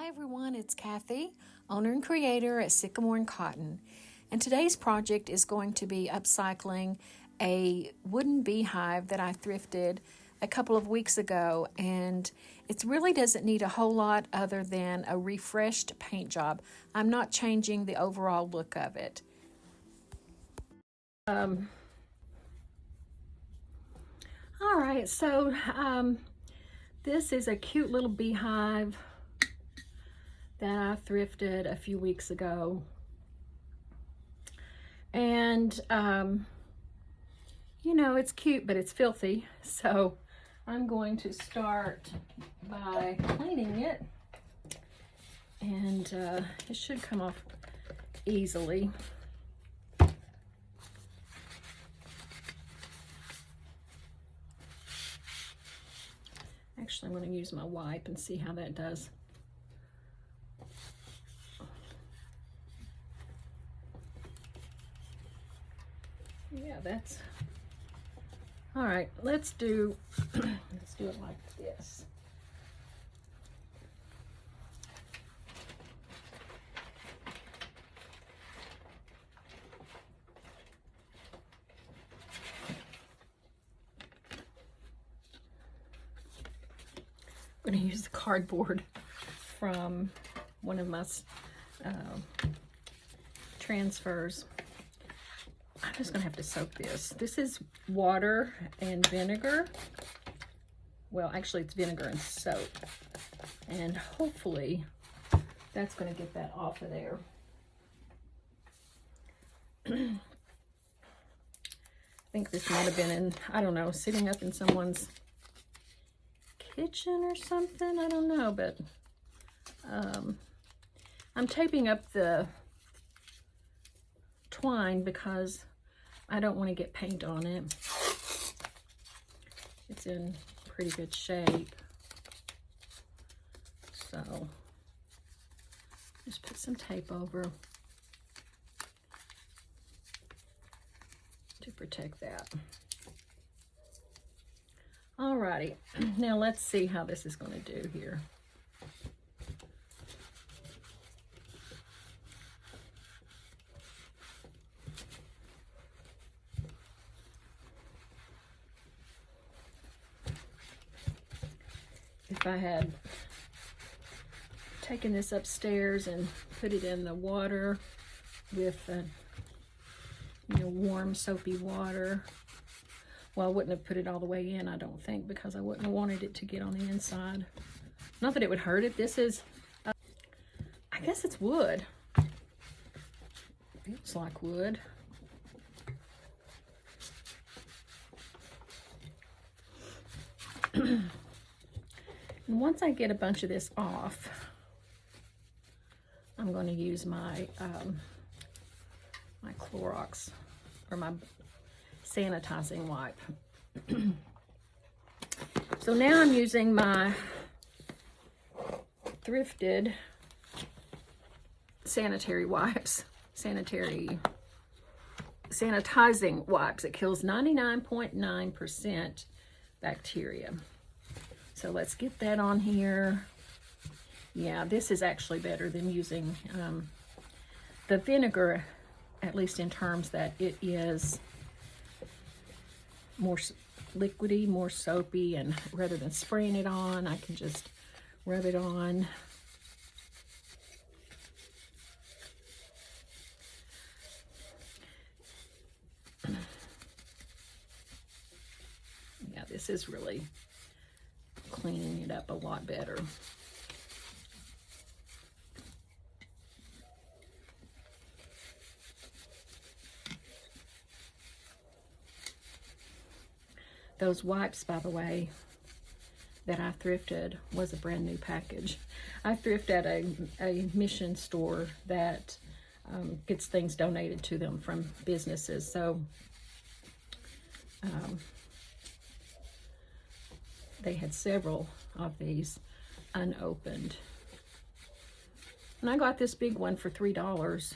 Hi everyone, it's Kathy, owner and creator at Sycamore and Cotton. And today's project is going to be upcycling a wooden beehive that I thrifted a couple of weeks ago. And it really doesn't need a whole lot other than a refreshed paint job. I'm not changing the overall look of it. All right, so this is a cute little beehive that I thrifted a few weeks ago. And, you know, it's cute, but it's filthy. So I'm going to start by cleaning it. And it should come off easily. Actually, I'm going to use my wipe and see how that does. Yeah, that's all right. Let's do it like this. I'm going to use the cardboard from one of my transfers. I'm just going to have to soak this. This is water and vinegar. Well, actually it's vinegar and soap. And hopefully that's going to get that off of there. I think this might have been in, I don't know, sitting up in someone's kitchen or something. I don't know, but I'm taping up the twine because I don't want to get paint on it. It's in pretty good shape. So just put some tape over to protect that. Alrighty, now let's see how this is going to do here. If I had taken this upstairs and put it in the water with, you know, warm soapy water, well, I wouldn't have put it all the way in, I don't think, because I wouldn't have wanted it to get on the inside. Not that it would hurt it. This is, I guess it's wood. Feels like wood. And once I get a bunch of this off, I'm going to use my my Clorox or my sanitizing wipe. So now I'm using my thrifted sanitary wipes, sanitizing wipes. It kills 99.9% bacteria. So let's get that on here. Yeah, this is actually better than using the vinegar, at least in terms that it is more liquidy, more soapy, and rather than spraying it on, I can just rub it on. Yeah, this is really cleaning it up a lot better. Those wipes, by the way, that I thrifted was a brand new package. I thrift at a mission store that gets things donated to them from businesses. So they had several of these unopened. And I got this big one for $3.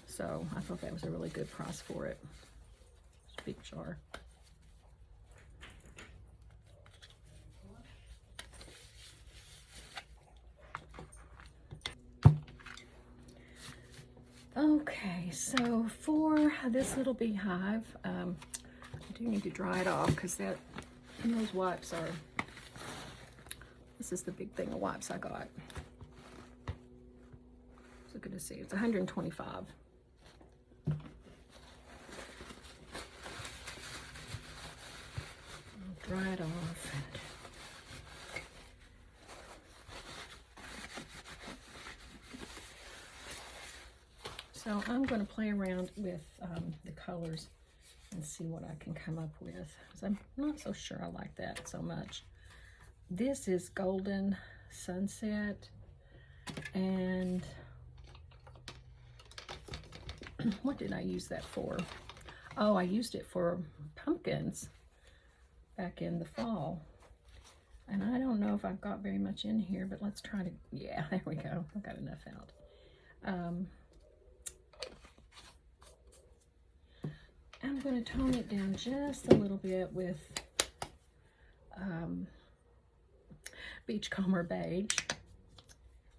So I thought that was a really good price for it. It's a big jar. Okay, so for this little beehive, I do need to dry it off because those wipes are, this is the big thing of wipes I got. So good to see. It's 125. I'll dry it off. So I'm going to play around with the colors and see what I can come up with, because I'm not so sure I like that so much. This is Golden Sunset, and what did I use that for? Oh, I used it for pumpkins back in the fall. And I don't know if I've got very much in here, but let's try to, yeah, there we go. I got enough out. I'm going to tone it down just a little bit with Beachcomber Beige.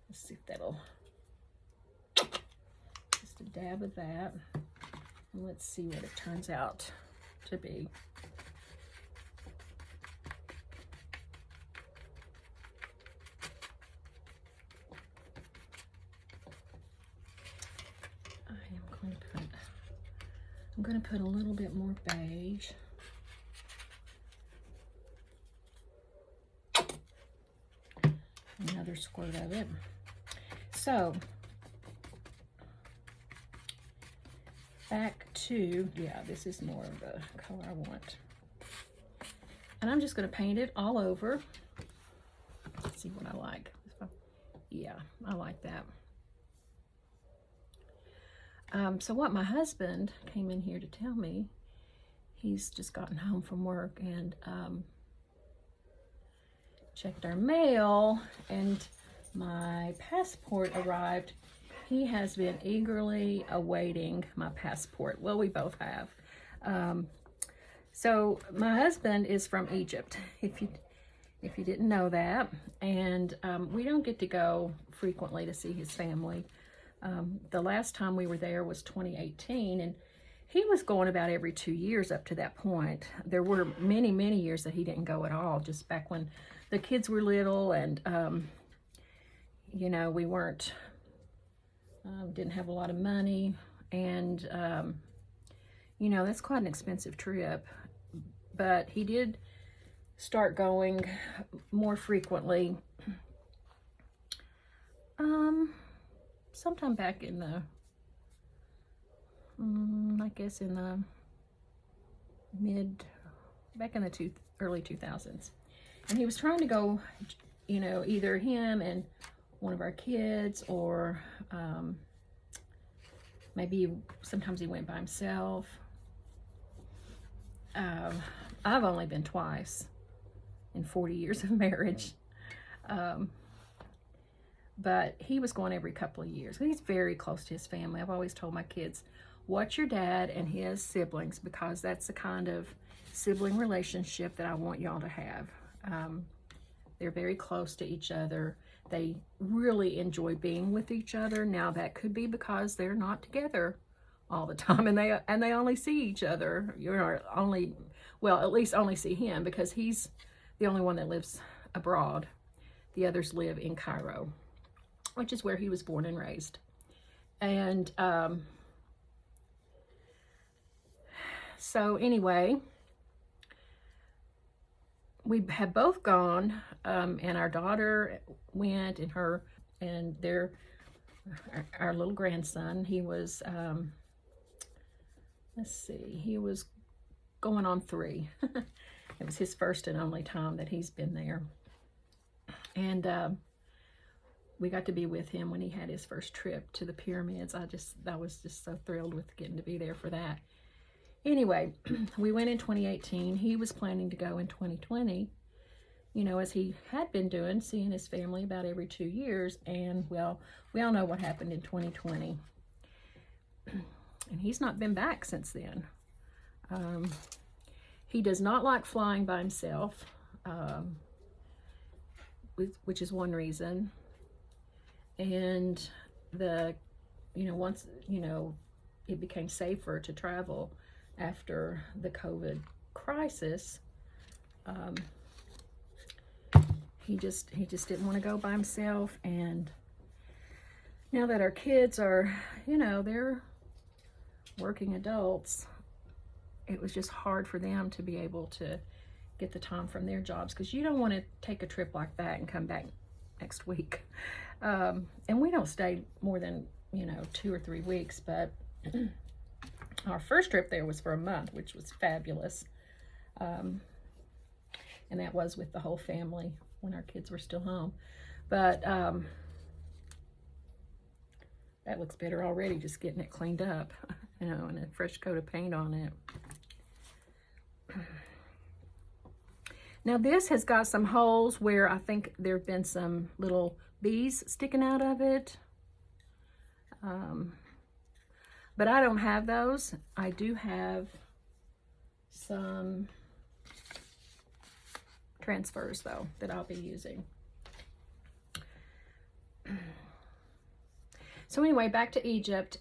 Let's see if that'll, just a dab of that. And let's see what it turns out to be. I'm going to put a little bit more beige. Another squirt of it. So, back to, yeah, this is more of the color I want. And I'm just going to paint it all over. Let's see what I like. Yeah, I like that. So what my husband came in here to tell me, he's just gotten home from work and checked our mail, and my passport arrived. He has been eagerly awaiting my passport. Well, we both have. So my husband is from Egypt, if you didn't know that, and we don't get to go frequently to see his family. The last time we were there was 2018, and he was going about every 2 years up to that point. There were many, many years that he didn't go at all, just back when the kids were little, and, you know, we weren't, didn't have a lot of money, and, you know, that's quite an expensive trip. But he did start going more frequently. Sometime back in the, I guess in the back in the early 2000s. And he was trying to go, you know, either him and one of our kids, or maybe sometimes he went by himself. I've only been twice in 40 years of marriage. But he was going every couple of years. He's very close to his family. I've always told my kids, watch your dad and his siblings, because that's the kind of sibling relationship that I want y'all to have. They're very close to each other. They really enjoy being with each other. Now, that could be because they're not together all the time, and they only see each other. You know, at least only see him, because he's the only one that lives abroad. The others live in Cairo, which is where he was born and raised. And so anyway, we had both gone, and our daughter went, and our little grandson, he was, let's see, he was going on 3. It was his first and only time that he's been there. And we got to be with him when he had his first trip to the pyramids. I was just so thrilled with getting to be there for that. Anyway, we went in 2018. He was planning to go in 2020, you know, as he had been doing, seeing his family about every 2 years. And, well, we all know what happened in 2020. And he's not been back since then. He does not like flying by himself, which is one reason. And the once, it became safer to travel after the COVID crisis, he just didn't want to go by himself. And now that our kids are, they're working adults, it was just hard for them to be able to get the time from their jobs, because you don't want to take a trip like that and come back next week. And we don't stay more than 2 or 3 weeks, but our first trip there was for a month, which was fabulous. And that was with the whole family when our kids were still home. But that looks better already, just getting it cleaned up, and a fresh coat of paint on it. Now this has got some holes where I think there have been some little bees sticking out of it. But I don't have those. I do have some transfers though that I'll be using. So anyway, back to Egypt.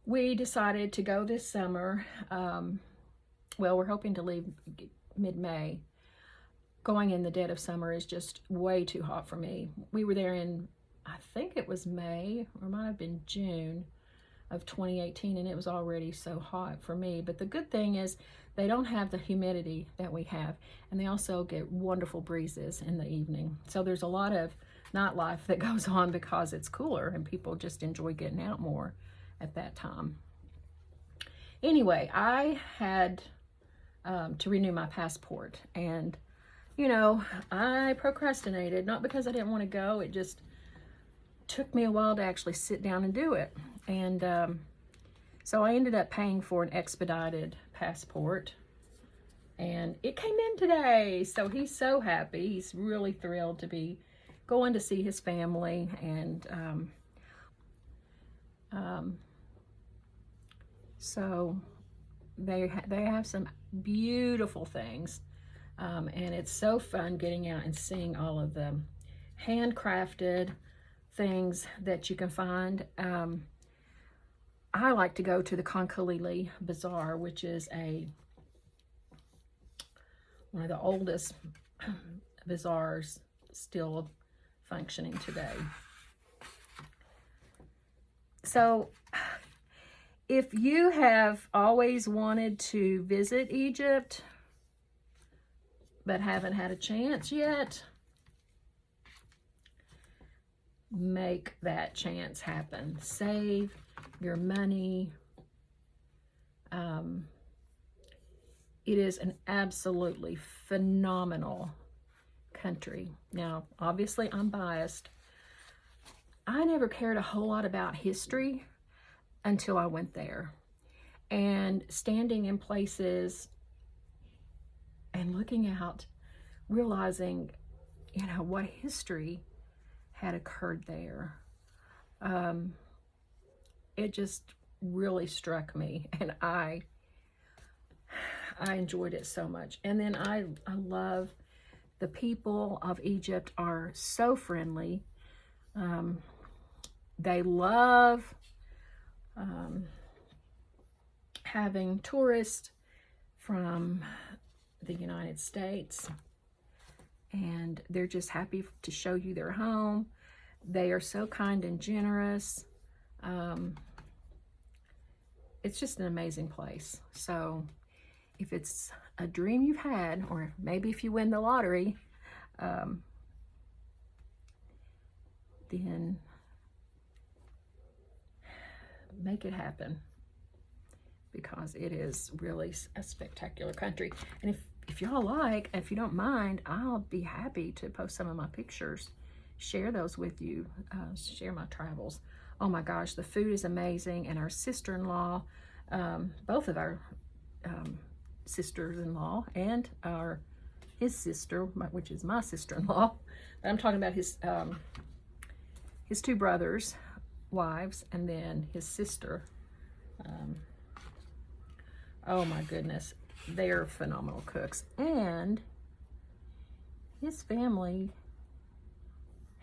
We decided to go this summer. Well, we're hoping to leave mid-May. Going in the dead of summer is just way too hot for me. We were there in, I think it was May, or it might have been June of 2018, and it was already so hot for me. But the good thing is they don't have the humidity that we have, and they also get wonderful breezes in the evening. So there's a lot of nightlife that goes on because it's cooler, and people just enjoy getting out more at that time. Anyway, I had to renew my passport, and I procrastinated, not because I didn't want to go. It just took me a while to actually sit down and do it. And so I ended up paying for an expedited passport, and it came in today. So he's so happy. He's really thrilled to be going to see his family. And so they have some beautiful things, and it's so fun getting out and seeing all of the handcrafted things that you can find. I like to go to the Konkalili Bazaar, which is one of the oldest bazaars still functioning today. So if you have always wanted to visit Egypt but haven't had a chance yet, make that chance happen. Save your money. It is an absolutely phenomenal country. Now, obviously, I'm biased. I never cared a whole lot about history until I went there. And standing in places and looking out, realizing, what history had occurred there. It just really struck me, and I enjoyed it so much. And then I love the people of Egypt are so friendly. They love having tourists from the United States, and they're just happy to show you their home. They are so kind and generous. It's just an amazing place. So if it's a dream you've had, or maybe if you win the lottery, then make it happen, because it is really a spectacular country. And if y'all like, if you don't mind, I'll be happy to post some of my pictures, share those with you, share my travels. Oh my gosh, the food is amazing. And our sister-in-law, both of our sisters-in-law and his sister, which is my sister-in-law, I'm talking about his 2 brothers' wives, and then his sister. Oh my goodness, they're phenomenal cooks. And his family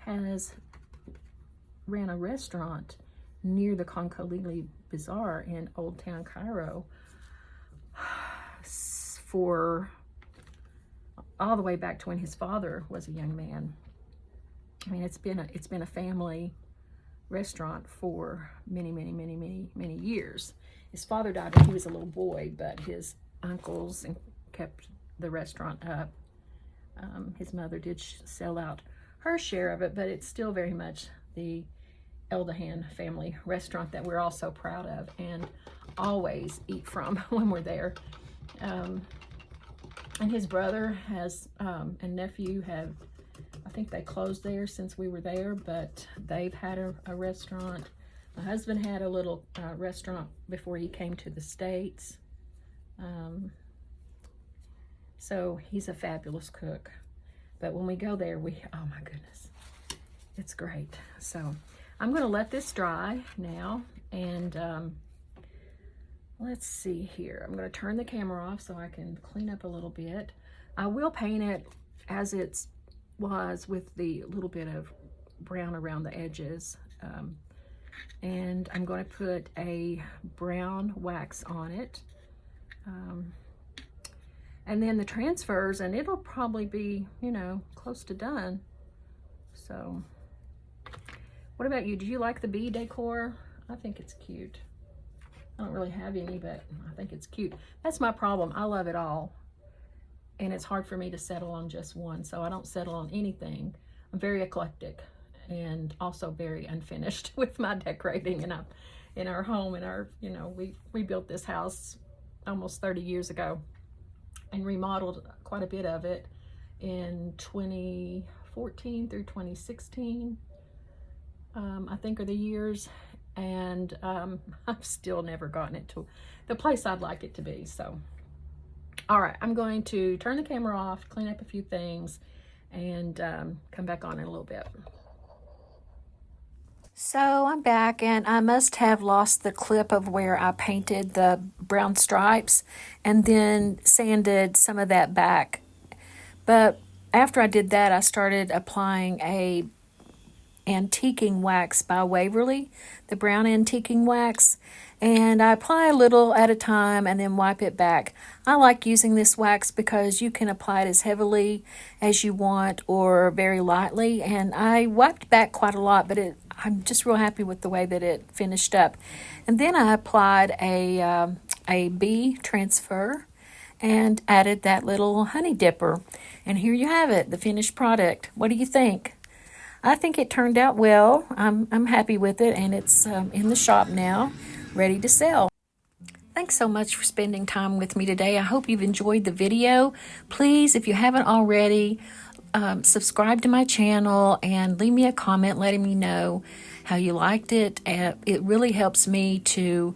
ran a restaurant near the Konkolili Bazaar in Old Town Cairo for all the way back to when his father was a young man. I mean, it's been a family restaurant for many years. His father died when he was a little boy, but his uncles kept the restaurant up. His mother did sell out her share of it, but it's still very much the Eldahan family restaurant that we're all so proud of and always eat from when we're there. And his brother and nephew have, I think they closed there since we were there, but they've had a restaurant. My husband had a little restaurant before he came to the States. So he's a fabulous cook. But when we go there, oh my goodness, it's great. So I'm going to let this dry now, and let's see here. I'm going to turn the camera off so I can clean up a little bit. I will paint it as it was with the little bit of brown around the edges. And I'm going to put a brown wax on it. And then the transfers, and it'll probably be, you know, close to done. So, what about you? Do you like the bee decor? I think it's cute. I don't really have any, but I think it's cute. That's my problem. I love it all. And it's hard for me to settle on just one, so I don't settle on anything. I'm very eclectic and also very unfinished with my decorating in our home. You know, we built this house almost 30 years ago and remodeled quite a bit of it in 2014 through 2016, I think are the years. And I've still never gotten it to the place I'd like it to be. So, all right, I'm going to turn the camera off, clean up a few things, and come back on in a little bit. So I'm back, and I must have lost the clip of where I painted the brown stripes and then sanded some of that back. But after I did that, I started applying a antiquing wax by Waverly, the brown antiquing wax, and I apply a little at a time and then wipe it back. I like using this wax because you can apply it as heavily as you want or very lightly, and I wiped back quite a lot, but I'm just real happy with the way that it finished up. And then I applied a bee transfer and added that little honey dipper, and here you have it, the finished product. What do you think? I think it turned out well. I'm happy with it, and it's in the shop now, ready to sell. Thanks so much for spending time with me today. I hope you've enjoyed the video. Please, if you haven't already, subscribe to my channel and leave me a comment letting me know how you liked it. It really helps me to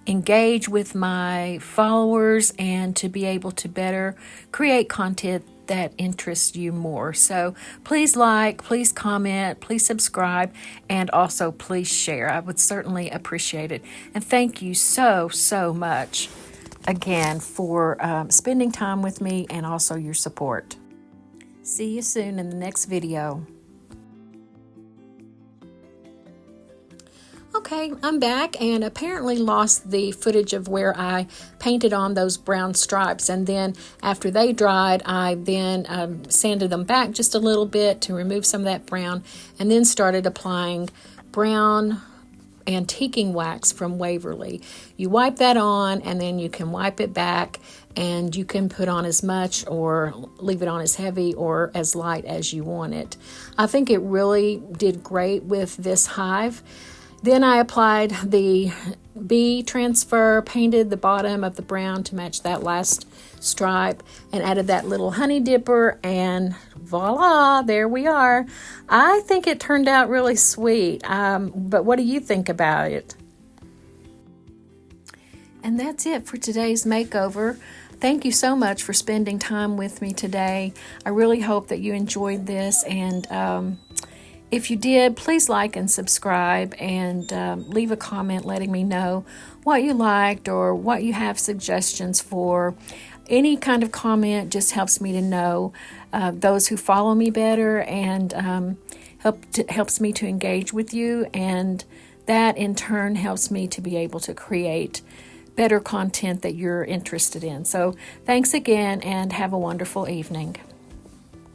engage with my followers and to be able to better create content that interests you more. So please like, please comment, please subscribe, and also please share. I would certainly appreciate it. And thank you so much again for spending time with me and also your support. See you soon in the next video. Okay, I'm back and apparently lost the footage of where I painted on those brown stripes, and then after they dried, I then sanded them back just a little bit to remove some of that brown, and then started applying brown antiquing wax from Waverly. You wipe that on, and then you can wipe it back, and you can put on as much or leave it on as heavy or as light as you want it. I think it really did great with this hive. Then I applied the bee transfer, painted the bottom of the brown to match that last stripe, and added that little honey dipper, and voila, there we are. I think it turned out really sweet, but what do you think about it? And that's it for today's makeover. Thank you so much for spending time with me today. I really hope that you enjoyed this, and if you did, please like and subscribe, and leave a comment letting me know what you liked or what you have suggestions for. Any kind of comment just helps me to know those who follow me better, and helps me to engage with you, and that in turn helps me to be able to create better content that you're interested in. So thanks again, and have a wonderful evening.